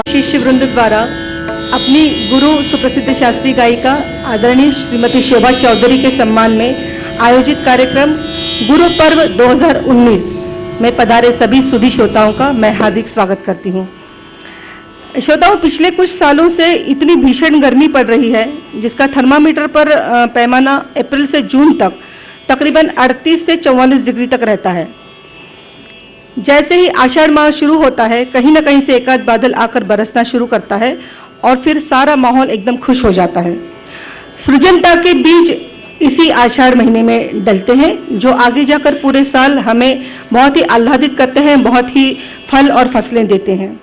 शिष्य वृंद द्वारा अपनी गुरु सुप्रसिद्ध शास्त्रीय गायिका आदरणीय श्रीमती शोभा चौधरी के सम्मान में आयोजित कार्यक्रम गुरु पर्व 2019 में पधारे सभी सुधी श्रोताओं का मैं हार्दिक स्वागत करती हूँ। श्रोताओं, पिछले कुछ सालों से इतनी भीषण गर्मी पड़ रही है जिसका थर्मामीटर पर पैमाना अप्रैल से जून तक तकरीबन 38 से 44 डिग्री तक रहता है। जैसे ही आषाढ़ माह शुरू होता है, कहीं ना कहीं से एक आध बादल आकर बरसना शुरू करता है और फिर सारा माहौल एकदम खुश हो जाता है। सृजनता के बीज इसी आषाढ़ महीने में डलते हैं जो आगे जाकर पूरे साल हमें बहुत ही आह्लादित करते हैं, बहुत ही फल और फसलें देते हैं।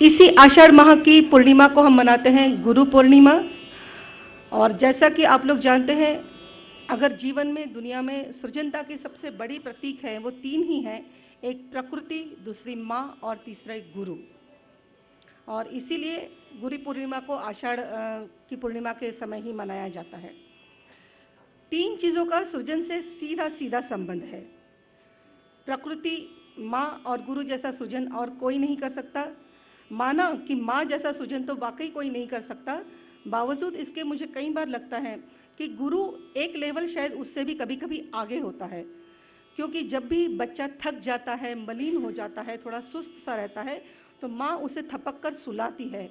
इसी आषाढ़ माह की पूर्णिमा को हम मनाते हैं गुरु पूर्णिमा। और जैसा कि आप लोग जानते हैं, अगर जीवन में दुनिया में सृजनता की सबसे बड़ी प्रतीक है वो तीन ही हैं, एक प्रकृति, दूसरी माँ और तीसरा एक गुरु। और इसीलिए गुरु पूर्णिमा को आषाढ़ की पूर्णिमा के समय ही मनाया जाता है। तीन चीज़ों का सृजन से सीधा सीधा संबंध है। प्रकृति, माँ और गुरु जैसा सृजन और कोई नहीं कर सकता। माना कि माँ जैसा सृजन तो वाकई कोई नहीं कर सकता। बावजूद इसके मुझे कई बार लगता है कि गुरु एक लेवल शायद उससे भी कभी कभी आगे होता है, क्योंकि जब भी बच्चा थक जाता है, मलिन हो जाता है, थोड़ा सुस्त सा रहता है, तो माँ उसे थपक कर सुलाती है।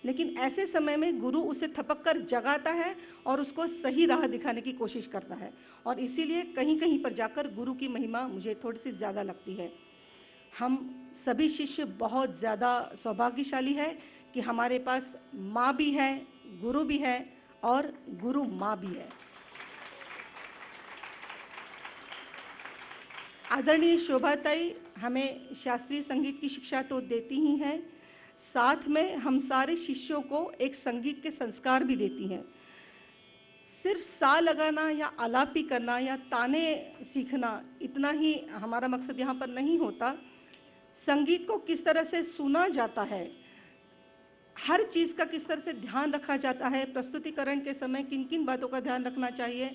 लेकिन ऐसे समय में गुरु उसे थपक कर जगाता है और उसको सही राह दिखाने की कोशिश करता है। और इसीलिए कहीं कहीं पर जाकर गुरु की महिमा मुझे थोड़ी सी ज़्यादा लगती है। हम सभी शिष्य बहुत ज़्यादा सौभाग्यशाली है कि हमारे पास माँ भी है, गुरु भी है और गुरु माँ भी है। आदरणीय शोभाताई हमें शास्त्रीय संगीत की शिक्षा तो देती ही हैं, साथ में हम सारे शिष्यों को एक संगीत के संस्कार भी देती हैं। सिर्फ सा लगाना या आलापी करना या ताने सीखना, इतना ही हमारा मकसद यहाँ पर नहीं होता। संगीत को किस तरह से सुना जाता है, हर चीज़ का किस तरह से ध्यान रखा जाता है, प्रस्तुतिकरण के समय किन किन बातों का ध्यान रखना चाहिए,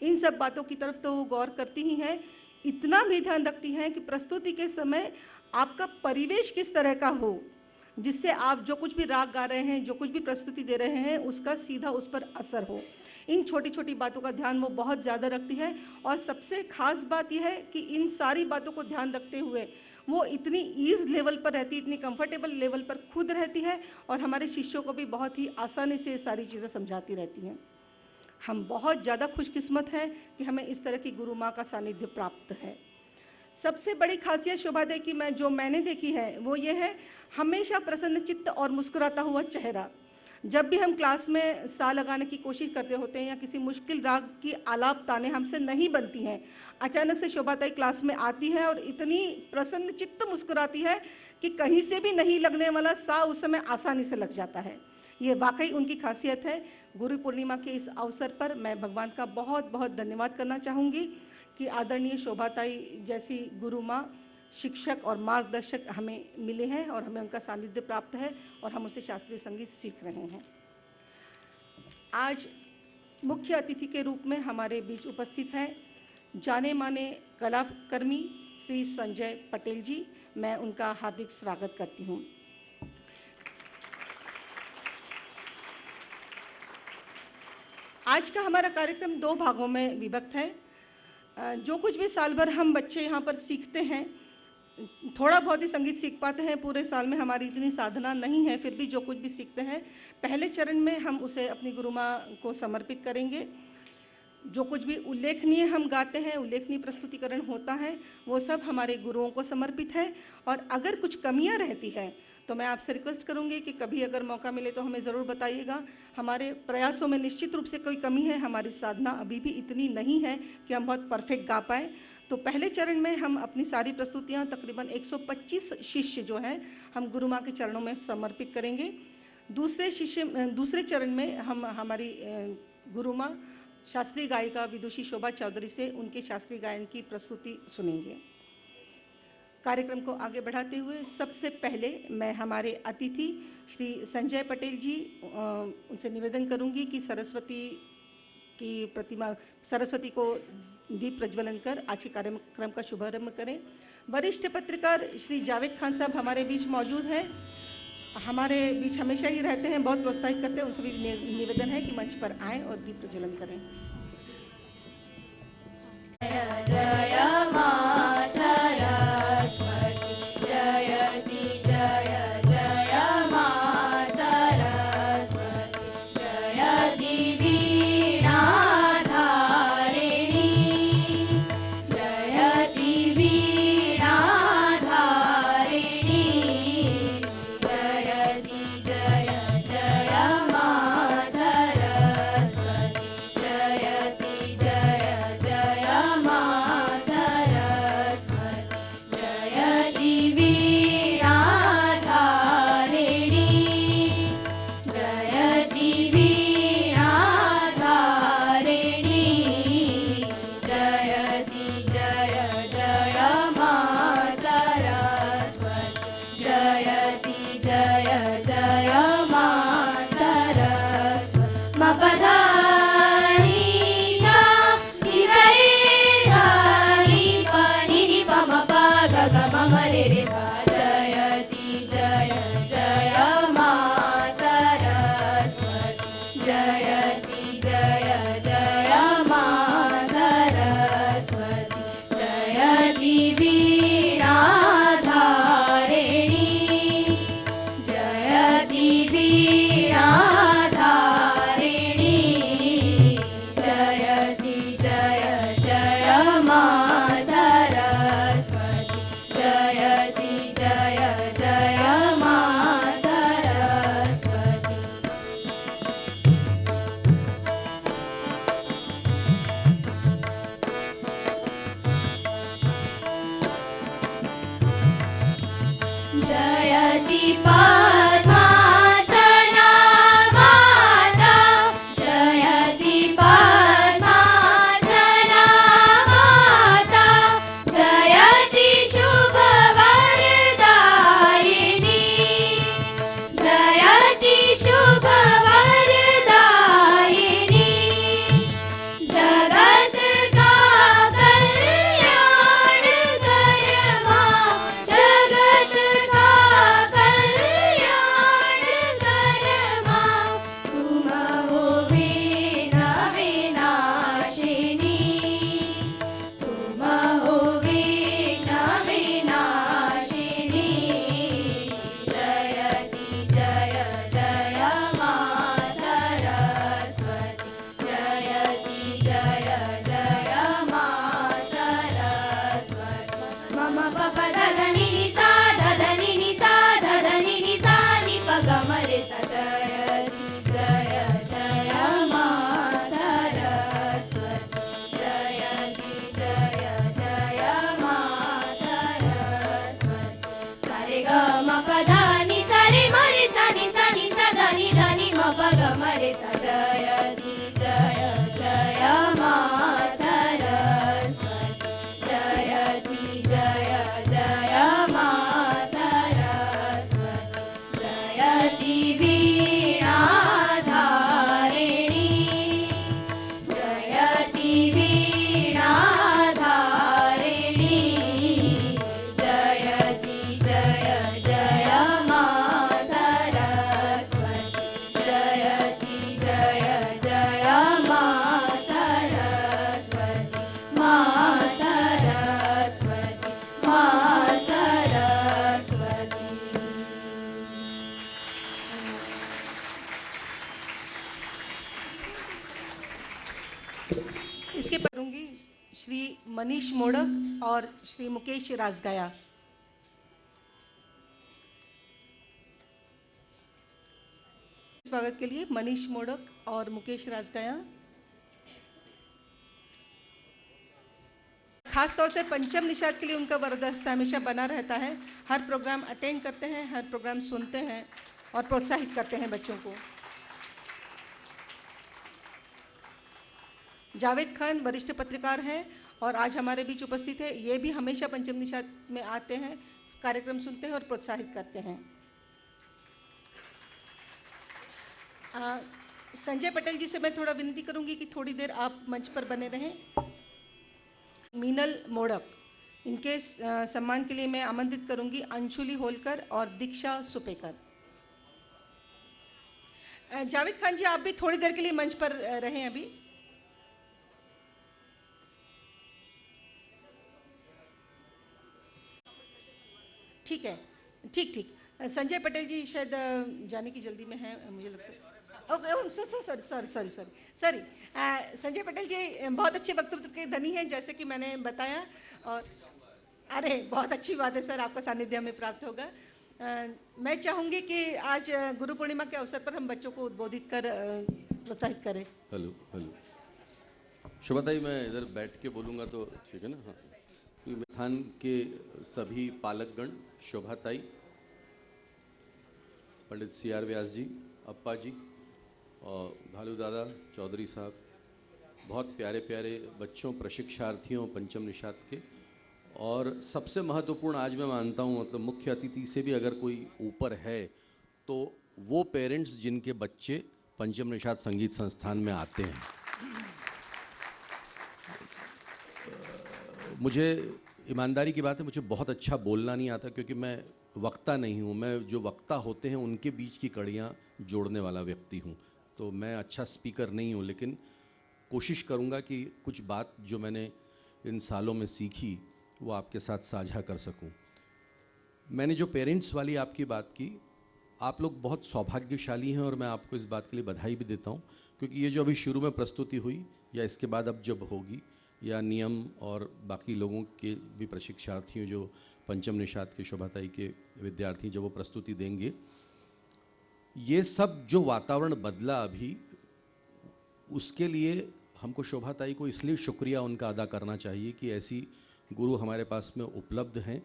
इन सब बातों की तरफ तो वो गौर करती ही हैं। इतना भी ध्यान रखती हैं कि प्रस्तुति के समय आपका परिवेश किस तरह का हो, जिससे आप जो कुछ भी राग गा रहे हैं, जो कुछ भी प्रस्तुति दे रहे हैं, उसका सीधा उस पर असर हो। इन छोटी छोटी बातों का ध्यान वो बहुत ज़्यादा रखती है। और सबसे ख़ास बात यह है कि इन सारी बातों को ध्यान रखते हुए वो इतनी ईज़ लेवल पर रहती है, इतनी कंफर्टेबल लेवल पर खुद रहती है और हमारे शिष्यों को भी बहुत ही आसानी से ये सारी चीज़ें समझाती रहती हैं। हम बहुत ज़्यादा खुशकिस्मत हैं कि हमें इस तरह की गुरु माँ का सानिध्य प्राप्त है। सबसे बड़ी खासियत शोभादेव की मैंने देखी है वो ये है, हमेशा प्रसन्न चित्त और मुस्कुराता हुआ चेहरा। जब भी हम क्लास में सा लगाने की कोशिश करते होते हैं या किसी मुश्किल राग की आलाप ताने हमसे नहीं बनती हैं, अचानक से शोभाताई क्लास में आती है और इतनी प्रसन्न चित्त मुस्कुराती है कि कहीं से भी नहीं लगने वाला सा उस समय आसानी से लग जाता है। ये वाकई उनकी खासियत है। गुरु पूर्णिमा के इस अवसर पर मैं भगवान का बहुत बहुत धन्यवाद करना चाहूँगी कि आदरणीय शोभाताई जैसी गुरु माँ, शिक्षक और मार्गदर्शक हमें मिले हैं और हमें उनका सानिध्य प्राप्त है और हम उसे शास्त्रीय संगीत सीख रहे हैं। आज मुख्य अतिथि के रूप में हमारे बीच उपस्थित हैं जाने माने कलाकर्मी श्री संजय पटेल जी। मैं उनका हार्दिक स्वागत करती हूँ। आज का हमारा कार्यक्रम दो भागों में विभक्त है। जो कुछ भी साल भर हम बच्चे यहाँ पर सीखते हैं, थोड़ा बहुत ही संगीत सीख पाते हैं, पूरे साल में हमारी इतनी साधना नहीं है, फिर भी जो कुछ भी सीखते हैं पहले चरण में हम उसे अपनी गुरु माँ को समर्पित करेंगे। जो कुछ भी उल्लेखनीय हम गाते हैं, उल्लेखनीय प्रस्तुतिकरण होता है, वो सब हमारे गुरुओं को समर्पित है। और अगर कुछ कमियां रहती हैं तो मैं आपसे रिक्वेस्ट करूंगी कि कभी अगर मौका मिले तो हमें ज़रूर बताइएगा। हमारे प्रयासों में निश्चित रूप से कोई कमी है, हमारी साधना अभी भी इतनी नहीं है कि हम बहुत परफेक्ट गा पाएँ। तो पहले चरण में हम अपनी सारी प्रस्तुतियाँ तकरीबन 125 शिष्य जो हैं हम गुरु माँ के चरणों में समर्पित करेंगे। दूसरे चरण में हम हमारी गुरु माँ शास्त्रीय गायिका विदुषी शोभा चौधरी से उनके शास्त्रीय गायन की प्रस्तुति सुनेंगे। कार्यक्रम को आगे बढ़ाते हुए सबसे पहले मैं हमारे अतिथि श्री संजय पटेल जी, उनसे निवेदन करूंगी कि सरस्वती की प्रतिमा, सरस्वती को दीप प्रज्वलन कर आज के कार्यक्रम का शुभारंभ करें। वरिष्ठ पत्रकार श्री जावेद खान साहब हमारे बीच मौजूद हैं, हमारे बीच हमेशा ही रहते हैं, बहुत प्रोत्साहित करते हैं। उनसे भी निवेदन है कि मंच पर आएं और दीप प्रज्वलन करें। जय मां सरस्वती जयति जय जय मां सरस्वती जयति वीणाधारिणी जयति वीणाधारिणी जयति जय जय मां सरस्वती जयति जय जय मां सरस्वती जयति वीणाधारिणी जयति वीणाधारिणी जयति जय जय मां सरस्वती जयति जय जय मां सरस्वती मपधानी सा निसरे धानी पानी नि पम पग गम मरे रे सा जयति जय जय मां सरस्वती जयति जय जय मां सरस्वती जयति वीणाधारिणी जयति वीणाधारिणी जयति जय जय मां सरस्वती जयति जय जय मां सरस्वती जयति पद्मासना माता जयति पद्मासना माता जयति शुभवरदायिनी जयति शुभवरदायिनी जगत का कल्याण कर मां जगत का कल्याण कर मां तुम हो वीणा विनाशिनी तुम हो वीणा विनाशिनी जयति जय जय मां सरस्वती जयति जय जय मां सरस्वती मम पप धनि नि सा धनि नि सा धनि नि सा नि प ग म रे सा जयति जय जय मां सरस्वती जयति जय जय मां सरस्वती सारे ग म प ध नि सा रे म रे सा नि सा धनि धनि म प ग म रे सा जयति जय जय मां सरस्वती जयति जय जय मां सरस्वती जयति वीणाधारिणी जयति वीणाधारिणी जयति जय जय मां सरस्वती जयति जय जय मां सरस्वती मां सरस्वती मां सरस्वती इसके पर होंगी श्री मनीष मोड़क और श्री मुकेश राजगाया। स्वागत के लिए मनीष मोड़क और मुकेश राजगाया। खास तौर से पंचम निषाद के लिए उनका वरदस्त हमेशा बना रहता है। हर प्रोग्राम अटेंड करते हैं, हर प्रोग्राम सुनते हैं और प्रोत्साहित करते हैं बच्चों को। जावेद खान वरिष्ठ पत्रकार हैं और आज हमारे बीच उपस्थित है। ये भी हमेशा पंचम निषाद में आते हैं, कार्यक्रम सुनते हैं और प्रोत्साहित करते हैं। संजय पटेल जी से मैं थोड़ा विनती करूंगी कि थोड़ी देर आप मंच पर बने रहें। मीनल मोड़क, इनके सम्मान के लिए मैं आमंत्रित करूंगी अंशुली होलकर और दीक्षा सुपेकर। जावेद खान जी, आप भी थोड़ी देर के लिए मंच पर रहें अभी। ठीक है, ठीक ठीक। संजय पटेल जी शायद जाने की जल्दी में है, मुझे लगता है। Okay, sorry sorry sorry sorry sorry. Sanjay Patel ji बहुत अच्छे वक्तृत्व के धनी हैं, जैसे कि मैंने बताया। और अरे बहुत अच्छी बात है सर, आपका सानिध्य हमें प्राप्त होगा। मैं चाहूँगी कि आज गुरु पूर्णिमा के अवसर पर हम बच्चों को उद्बोधित कर प्रोत्साहित करें। हेलो हेलो, शोभाताई, मैं इधर बैठ के बोलूँगा तो ठीक है ना? हाँ, स्थान के सभी पालकगण, शोभाताई, पंडित CR व्यास जी, अप्पा जी और भालू दादा, चौधरी साहब, बहुत प्यारे प्यारे बच्चों, प्रशिक्षार्थियों पंचम निषाद के। और सबसे महत्वपूर्ण आज मैं मानता हूँ, मतलब मुख्य अतिथि से भी अगर कोई ऊपर है तो वो पेरेंट्स जिनके बच्चे पंचम निषाद संगीत संस्थान में आते हैं। मुझे ईमानदारी की बात है, मुझे बहुत अच्छा बोलना नहीं आता क्योंकि मैं वक्ता नहीं हूँ। मैं जो वक्ता होते हैं उनके बीच की कड़ियाँ जोड़ने वाला व्यक्ति हूँ। तो मैं अच्छा स्पीकर नहीं हूँ, लेकिन कोशिश करूँगा कि कुछ बात जो मैंने इन सालों में सीखी वो आपके साथ साझा कर सकूं। मैंने जो पेरेंट्स वाली आपकी बात की, आप लोग बहुत सौभाग्यशाली हैं और मैं आपको इस बात के लिए बधाई भी देता हूं, क्योंकि ये जो अभी शुरू में प्रस्तुति हुई या इसके बाद अब जब होगी, या नियम और बाकी लोगों के भी प्रशिक्षार्थियों जो पंचम निषाद के, शोभाताई के विद्यार्थी जब वो प्रस्तुति देंगे, ये सब जो वातावरण बदला अभी, उसके लिए हमको शोभाताई को इसलिए शुक्रिया उनका अदा करना चाहिए कि ऐसी गुरु हमारे पास में उपलब्ध हैं।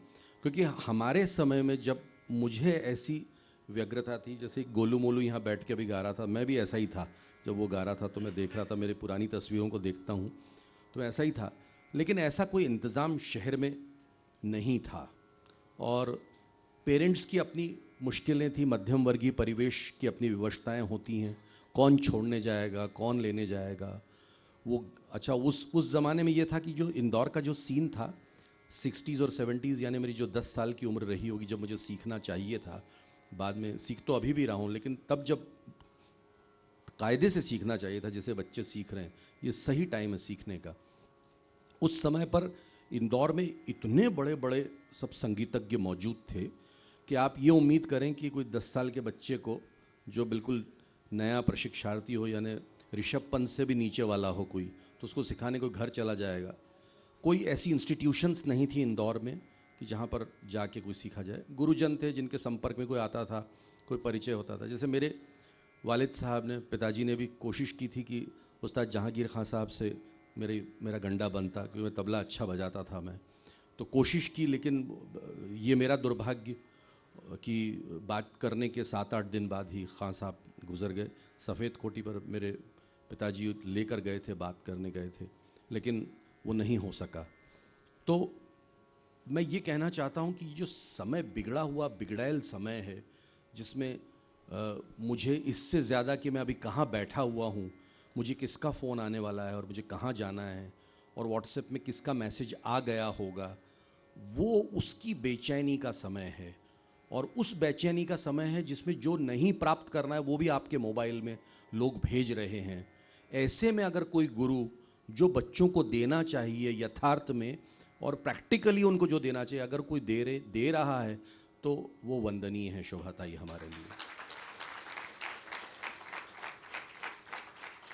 क्योंकि हमारे समय में जब मुझे ऐसी व्यग्रता थी, जैसे गोलू मोलू यहाँ बैठ के अभी गा रहा था, मैं भी ऐसा ही था। जब वो गा रहा था तो मैं देख रहा था, मेरे पुरानी तस्वीरों को देखता हूँ तो ऐसा ही था। लेकिन ऐसा कोई इंतज़ाम शहर में नहीं था और पेरेंट्स की अपनी मुश्किलें थी, मध्यम वर्गीय परिवेश की अपनी विवशताएँ होती हैं। कौन छोड़ने जाएगा, कौन लेने जाएगा, वो अच्छा उस ज़माने में ये था कि जो इंदौर का जो सीन था 60s और 70s, यानी मेरी जो 10 साल की उम्र रही होगी जब मुझे सीखना चाहिए था, बाद में सीख तो अभी भी रहा हूँ, लेकिन तब जब कायदे से सीखना चाहिए था जैसे बच्चे सीख रहे हैं, ये सही टाइम है सीखने का। उस समय पर इंदौर में इतने बड़े बड़े सब संगीतज्ञ मौजूद थे कि आप ये उम्मीद करें कि कोई 10 साल के बच्चे को, जो बिल्कुल नया प्रशिक्षार्थी हो, यानी ऋषभ पंत से भी नीचे वाला हो कोई, तो उसको सिखाने कोई घर चला जाएगा। कोई ऐसी इंस्टीट्यूशंस नहीं थी इंदौर में कि जहाँ पर जाके कोई सीखा जाए। गुरुजन थे जिनके संपर्क में कोई आता था, कोई परिचय होता था। जैसे मेरे वालिद साहब ने, पिताजी ने भी कोशिश की थी कि उस्ताद जहांगीर खां साहब से मेरा गंडा बनता, क्योंकि मैं तबला अच्छा बजाता था मैं, तो कोशिश की, लेकिन ये मेरा दुर्भाग्य कि बात करने के 7-8 दिन बाद ही खां साहब गुजर गए। सफ़ेद कोटी पर मेरे पिताजी लेकर गए थे, बात करने गए थे, लेकिन वो नहीं हो सका। तो मैं ये कहना चाहता हूँ कि जो समय बिगड़ा हुआ, बिगड़ैल समय है, जिसमें मुझे इससे ज़्यादा कि मैं अभी कहाँ बैठा हुआ हूँ, मुझे किसका फ़ोन आने वाला है और मुझे कहाँ जाना है और व्हाट्सएप में किसका मैसेज आ गया होगा, वो उसकी बेचैनी का समय है। और उस बेचैनी का समय है जिसमें जो नहीं प्राप्त करना है वो भी आपके मोबाइल में लोग भेज रहे हैं। ऐसे में अगर कोई गुरु जो बच्चों को देना चाहिए यथार्थ में और प्रैक्टिकली उनको जो देना चाहिए, अगर कोई दे रहा है तो वो वंदनीय है शोभाताई हमारे लिए।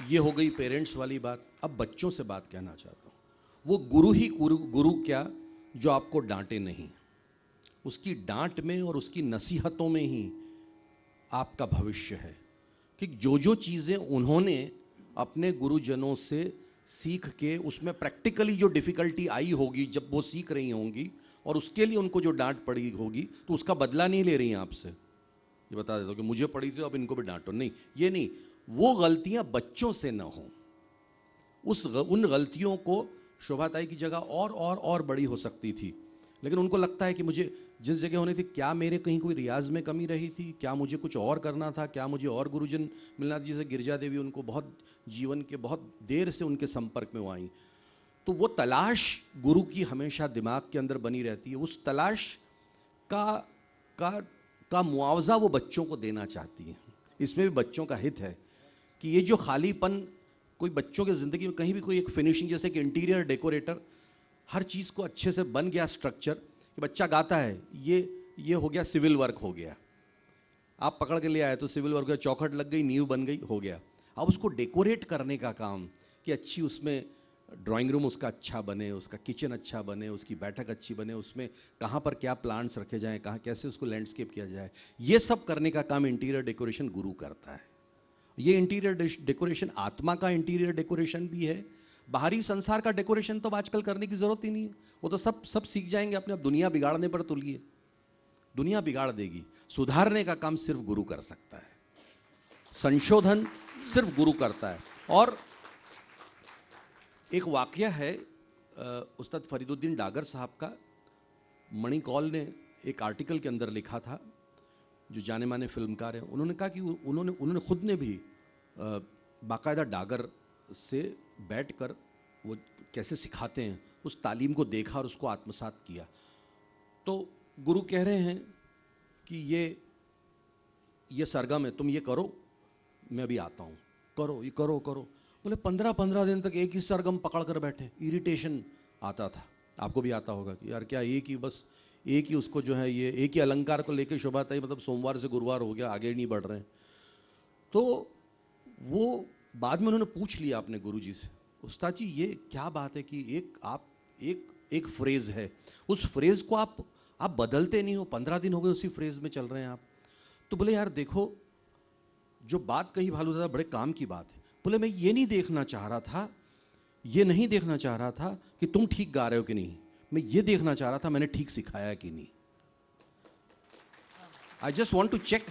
ये हो गई पेरेंट्स वाली बात। अब बच्चों से बात कहना चाहता हूँ। वो गुरु ही गुरु क्या जो आपको डांटे नहीं, उसकी डांट में और उसकी नसीहतों में ही आपका भविष्य है। कि जो चीज़ें उन्होंने अपने गुरुजनों से सीख के, उसमें प्रैक्टिकली जो डिफ़िकल्टी आई होगी जब वो सीख रही होंगी और उसके लिए उनको जो डांट पड़ी होगी, तो उसका बदला नहीं ले रही हैं आपसे। ये बता देता हूँ कि मुझे पड़ी थी अब इनको भी डांटो, नहीं, ये नहीं। वो गलतियाँ बच्चों से न हों। उन गलतियों को शोभाताई की जगह और बड़ी हो सकती थी, लेकिन उनको लगता है कि मुझे जिस जगह होनी थी, क्या मेरे कहीं कोई रियाज में कमी रही थी, क्या मुझे कुछ और करना था, क्या मुझे और गुरुजन मिलना था। जैसे गिरजा देवी, उनको बहुत जीवन के बहुत देर से उनके संपर्क में वो आई, तो वो तलाश गुरु की हमेशा दिमाग के अंदर बनी रहती है। उस तलाश का मुआवजा वो बच्चों को देना चाहती हैं। इसमें भी बच्चों का हित है कि ये जो खालीपन कोई बच्चों की ज़िंदगी में कहीं भी कोई एक फिनिशिंग, जैसे कि इंटीरियर डेकोरेटर हर चीज़ को अच्छे से बन गया स्ट्रक्चर कि बच्चा गाता है, ये हो गया, सिविल वर्क हो गया, आप पकड़ के ले आए तो सिविल वर्क, चौखट लग गई, नींव बन गई, हो गया। अब उसको डेकोरेट करने का काम कि अच्छी उसमें ड्राइंग रूम उसका अच्छा बने, उसका किचन अच्छा बने, उसकी बैठक अच्छी बने, उसमें कहाँ पर क्या प्लांट्स रखे जाएं, कहाँ कैसे उसको लैंडस्केप किया जाए, ये सब करने का काम इंटीरियर डेकोरेशन गुरु करता है। ये इंटीरियर डेकोरेशन आत्मा का इंटीरियर डेकोरेशन भी है। बाहरी संसार का डेकोरेशन तो आजकल करने की ज़रूरत ही नहीं है, वो तो सब सीख जाएंगे अपने आप। दुनिया बिगाड़ने पर तुलिए, दुनिया बिगाड़ देगी। सुधारने का काम सिर्फ गुरु कर सकता है, संशोधन सिर्फ गुरु करता है। और एक वाकया है, उस्ताद फरीदुद्दीन डागर साहब का, मणि कौल ने एक आर्टिकल के अंदर लिखा था, जो जाने माने फिल्मकार हैं। उन्होंने कहा कि उन्होंने खुद ने भी बाकायदा डागर से बैठकर वो कैसे सिखाते हैं उस तालीम को देखा और उसको आत्मसात किया। तो गुरु कह रहे हैं कि ये सरगम है, तुम ये करो, मैं अभी आता हूँ, करो, ये करो करो। बोले 15-15 दिन तक एक ही सरगम पकड़ कर बैठे, इरिटेशन आता था। आपको भी आता होगा कि यार क्या एक ही उसको जो है, ये एक ही अलंकार को लेकर शोभा था, मतलब सोमवार से गुरुवार हो गया, आगे नहीं बढ़ रहे हैं। तो वो बाद में उन्होंने पूछ लिया अपने गुरुजी से, उस्ताद जी ये क्या बात है कि एक फ्रेज़ है, उस फ्रेज़ को आप बदलते नहीं हो, 15 दिन हो गए उसी फ्रेज़ में चल रहे हैं आप। तो बोले यार देखो, जो बात कही भालू दादा बड़े काम की बात है। बोले मैं ये नहीं देखना चाह रहा था कि तुम ठीक गा रहे हो कि नहीं, मैं ये देखना चाह रहा था मैंने ठीक सिखाया कि नहीं। I just want to check